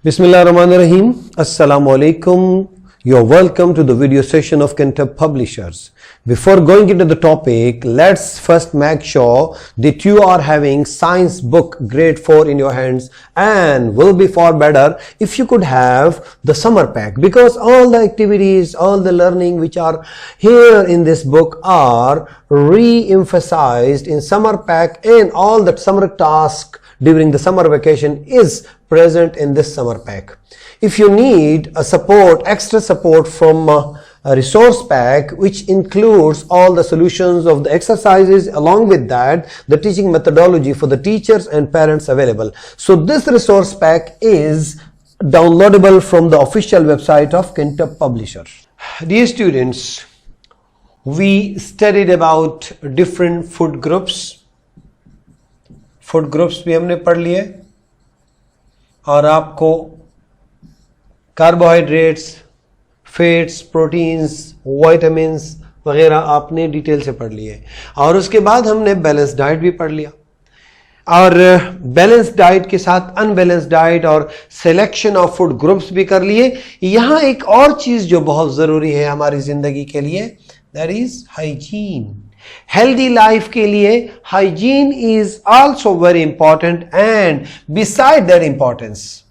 Bismillahirrahmanirrahim. Assalamu alaikum. You're welcome to the video session of Cantab Publishers. Before going into the topic, let's first make sure that you are having science book grade 4 in your hands, and will be far better if you could have the summer pack, because all the activities, all the learning which are here in this book are re-emphasized in summer pack, and all that summer task during the summer vacation is present in this summer pack. If you need a support, extra support from a resource pack which includes all the solutions of the exercises, along with that the teaching methodology for the teachers and parents available. So this resource pack is downloadable from the official website of Cantab Publishers. Dear students, we studied about different food groups. Food groups भी हमने पढ़ लिए और आपको carbohydrates, fats, proteins, vitamins वगैरह आपने detail से पढ़ लिए और उसके बाद हमने बैलेंस डाइट भी पढ़ लिया और बैलेंस डाइट के साथ अनबैलेंस डाइट और सिलेक्शन ऑफ फूड ग्रुप्स भी कर लिए। यहाँ एक और चीज जो बहुत जरूरी है हमारी जिंदगी के लिए, that is hygiene. Healthy life के लिए hygiene is also very important, and beside that importance,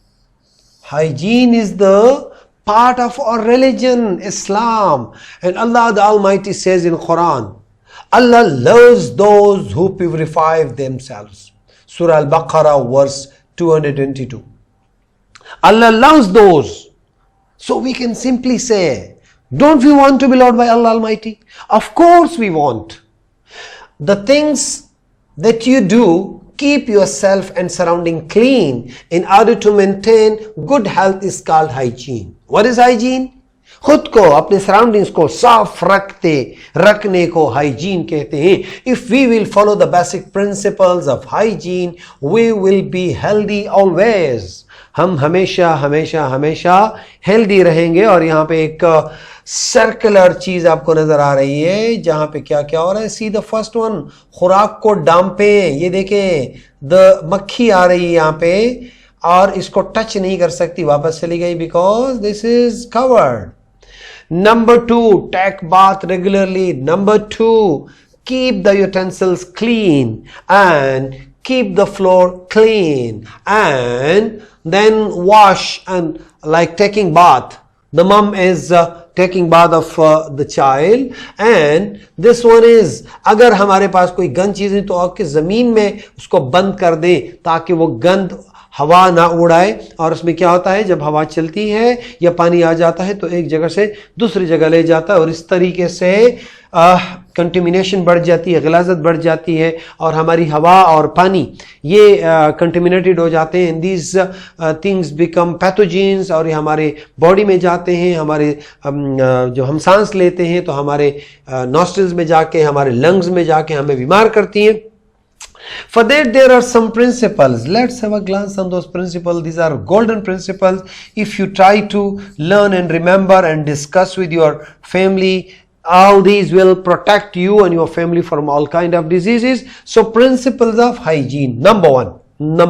hygiene is the part of our religion, Islam. And Allah the Almighty says in Quran, Allah loves those who purify themselves. Surah Al-Baqarah verse 222. Allah loves those. So we can simply say, don't we want to be loved by Allah Almighty? Of course we want. The things that you do, keep yourself and surrounding clean in order to maintain good health is called hygiene. What is hygiene? खुद को, अपने surroundings को साफ रखने को hygiene कहते हैं. If we will follow the basic principles of hygiene, we will be healthy always. हम हमेशा हेल्दी रहेंगे. और यहाँ पे एक सर्कुलर चीज आपको नजर आ रही है जहां पे क्या क्या हो रहा है. सी द फर्स्ट वन, खुराक को डांपे. ये देखें, द मक्खी आ रही है यहाँ पे और इसको टच नहीं कर सकती, वापस चली गई because this is covered. Number 2, take bath regularly. Number 2, keep the utensils clean and keep the floor clean, and then wash and like taking bath. The mom is taking bath of the child, and this one is, अगर हमारे पास कोई गंद चीज है तो आपके जमीन में उसको बंद कर दे ताकि वो गंद हवा ना उड़ाए. और उसमें क्या होता है, जब हवा चलती है या पानी आ जाता है तो एक जगह से दूसरी जगह ले जाता है और इस तरीके से कंटेमिनेशन बढ़ जाती है, गलाजत बढ़ जाती है और हमारी हवा और पानी ये कंटेमिनेटेड हो जाते हैं. दीज थिंग्स बिकम पैथोजेंस और ये हमारे बॉडी में जाते हैं. हमारे जो हम सांस लेते हैं तो हमारे नॉस्ट्रिल्स में जाके, हमारे लंग्स में जाके हमें बीमार करती हैं. For that there are some principles. Let's have a glance on those principles. These are golden principles. If you try to learn and remember and discuss with your family, all these will protect you and your family from all kind of diseases. So principles of hygiene. Number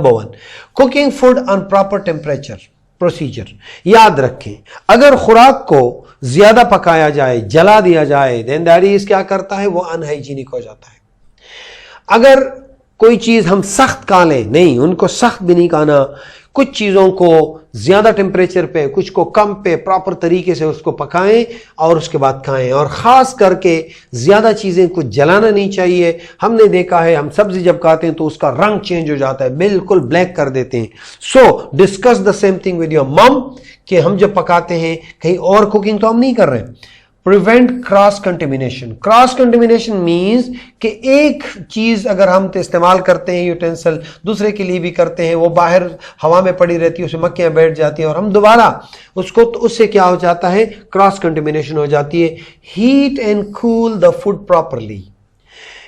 one, cooking food on proper temperature procedure. याद रखें, अगर खुराक को ज्यादा पकाया जाए, जला दिया जाए, then that is क्या करता है, वो अनहाइजीनिक हो जाता है. अगर कोई चीज हम सख्त खा लें, नहीं, उनको सख्त भी नहीं खाना. कुछ चीजों को ज्यादा टेम्परेचर पे, कुछ को कम पे, प्रॉपर तरीके से उसको पकाएं और उसके बाद खाएं. और खास करके ज्यादा चीजें को जलाना नहीं चाहिए. हमने देखा है, हम सब्जी जब खाते हैं तो उसका रंग चेंज हो जाता है, बिल्कुल ब्लैक कर देते हैं. सो discuss the same thing with your मम कि हम जब पकाते हैं कहीं और कुकिंग तो हम नहीं कर रहे हैं. Prevent cross contamination. Cross contamination means कि एक चीज अगर हम इस्तेमाल करते हैं, यूटेंसिल दूसरे के लिए भी करते हैं, वो बाहर हवा में पड़ी रहती है, उसमें मक्खियां बैठ जाती हैं और हम दोबारा उसको, तो उससे क्या हो जाता है, क्रॉस कंटेमिनेशन हो जाती है. Heat and cool the food properly.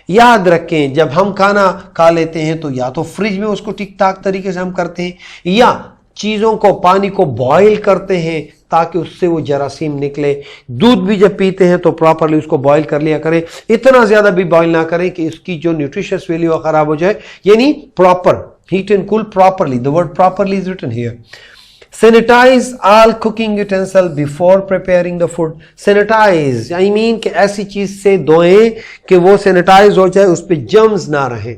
याद रखें, जब हम खाना खा लेते हैं तो या तो फ्रिज में उसको ठीक ठाक तरीके से हम करते हैं, या चीजों को, पानी को बॉईल करते हैं ताकि उससे वो जरासीम निकले. दूध भी जब पीते हैं तो प्रॉपरली उसको बॉईल कर लिया करें. इतना ज्यादा भी बॉईल ना करें कि इसकी जो न्यूट्रिशियस वैल्यू खराब हो जाए. यानी proper heat and cool properly. The word properly is written here. Sanitize all cooking utensil before preparing the food. Sanitize I mean कि ऐसी चीज से धोएं कि वो सैनिटाइज हो जाए, उस पर जर्म्स ना रहे।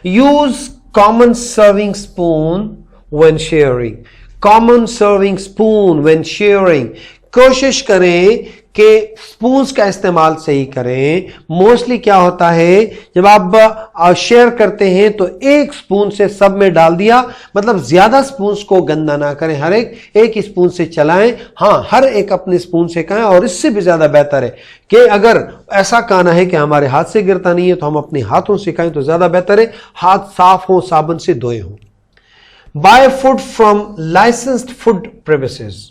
Use common serving spoon when sharing. Common serving spoon when sharing, कोशिश करें कि स्पून्स का इस्तेमाल सही करें। मोस्टली क्या होता है, जब आप शेयर करते हैं तो एक स्पून से सब में डाल दिया, मतलब ज्यादा स्पून्स को गंदा ना करें, हर एक ही स्पून से चलाएं। हाँ, हर एक अपने स्पून से खाएं, और इससे भी ज्यादा बेहतर है कि अगर ऐसा खाना है कि हमारे हाथ से गिरता नहीं है तो हम अपने हाथों से खाएं तो ज्यादा बेहतर है। हाथ साफ हो, साबुन से धोए हो। Buy food from licensed food premises.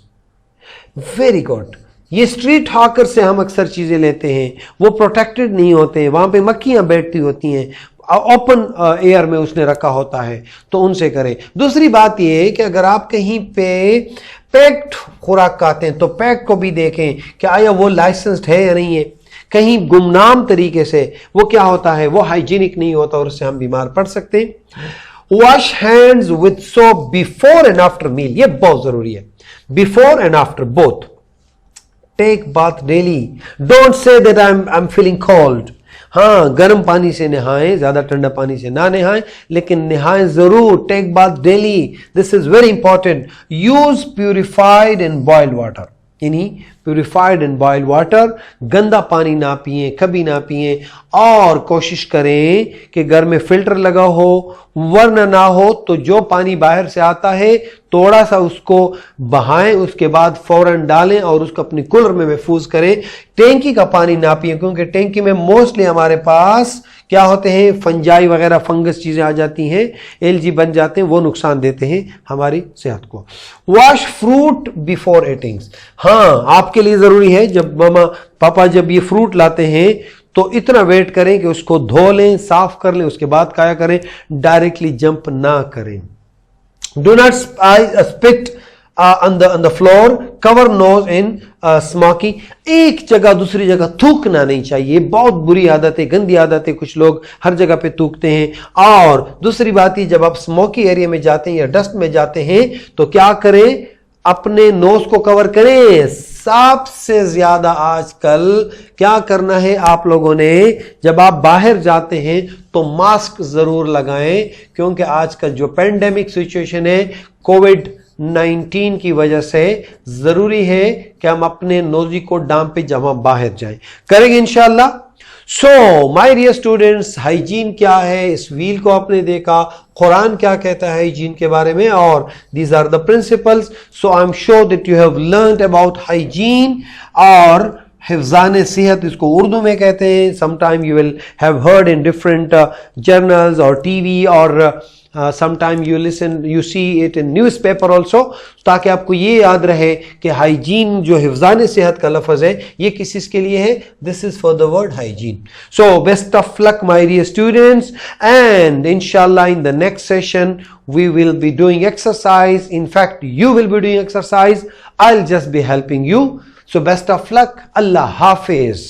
Very good. ये स्ट्रीट हॉकर से हम अक्सर चीजें लेते हैं, वो प्रोटेक्टेड नहीं होते हैं, वहां पे मक्खियां बैठती होती हैं, ओपन एयर में उसने रखा होता है, तो उनसे करें। दूसरी बात यह है कि अगर आप कहीं पे पैक्ड खुराक खाते हैं तो पैक को भी देखें कि आया वो लाइसेंस्ड है या नहीं है। कहीं गुमनाम तरीके से वो क्या होता है, वो हाइजीनिक नहीं होता और उससे हम बीमार पड़ सकते हैं। Wash hands with soap before and after meal, ये बहुत जरूरी है। Before and after both. Take bath daily. Don't say that I am feeling cold. हाँ, गर्म पानी से नहाएं, ज्यादा ठंडा पानी से ना नहाएं, लेकिन नहाएं जरूर। Take bath daily, this is very important. Use purified and boiled water, यानी प्यूरिफाइड एंड बॉइल्ड वाटर। गंदा पानी ना पिए, कभी ना पिए, और कोशिश करें कि घर में फिल्टर लगा हो, वरना ना हो तो जो पानी बाहर से आता है थोड़ा सा उसको बहाएं, उसके बाद फौरन डालें और उसको अपनी कूलर में महफूज करें। टैंकी का पानी ना पिए, क्योंकि टैंकी में मोस्टली हमारे पास क्या होते हैं, फंजाई वगैरह फंगस चीजें आ जाती हैं, एलजी बन जाते हैं, वो नुकसान देते हैं हमारी सेहत को। Wash fruit before eatings. हाँ, आपके लिए जरूरी है, जब मामा पापा जब ये फ्रूट लाते हैं तो इतना वेट करें कि उसको धो लें, साफ कर लें, उसके बाद खाया करें, डायरेक्टली जंप ना करें। Do not spit on the floor, cover nose in smoky। एक जगह दूसरी जगह थूकना नहीं चाहिए, बहुत बुरी आदत है, गंदी आदत है, कुछ लोग हर जगह पे थूकते हैं। और दूसरी बात ही, जब आप स्मोकी एरिया में जाते हैं या डस्ट में जाते हैं तो क्या करें, अपने नोज को कवर करें। सबसे ज्यादा आजकल क्या करना है आप लोगों ने, जब आप बाहर जाते हैं तो मास्क जरूर लगाएं, क्योंकि आजकल जो पेंडेमिक सिचुएशन है कोविड-19 की वजह से जरूरी है कि हम अपने नोजी को डाम पे जमा बाहर जाएं। करेंगे इंशाल्लाह। So my dear students, hygiene क्या है, इस व्हील को आपने देखा, कुरान क्या कहता है हाइजीन के बारे में, और these are the principles. So I am sure that you have learned about hygiene. और हिफ्जान सेहत इसको उर्दू में कहते हैं। Sometime you will have heard in different journals और टीवी, और sometime you see it in newspaper also, ताकि आपको ये याद रहे कि हाइजीन जो हिफ्जान सेहत का लफ्ज है ये किस चीज के लिए है, this is for the word hygiene. So best of luck my dear students, and इंशाल्लाह in the next session we will be doing exercise. In fact, you will be doing exercise, I'll just be helping you. So best of luck. Allah Hafiz.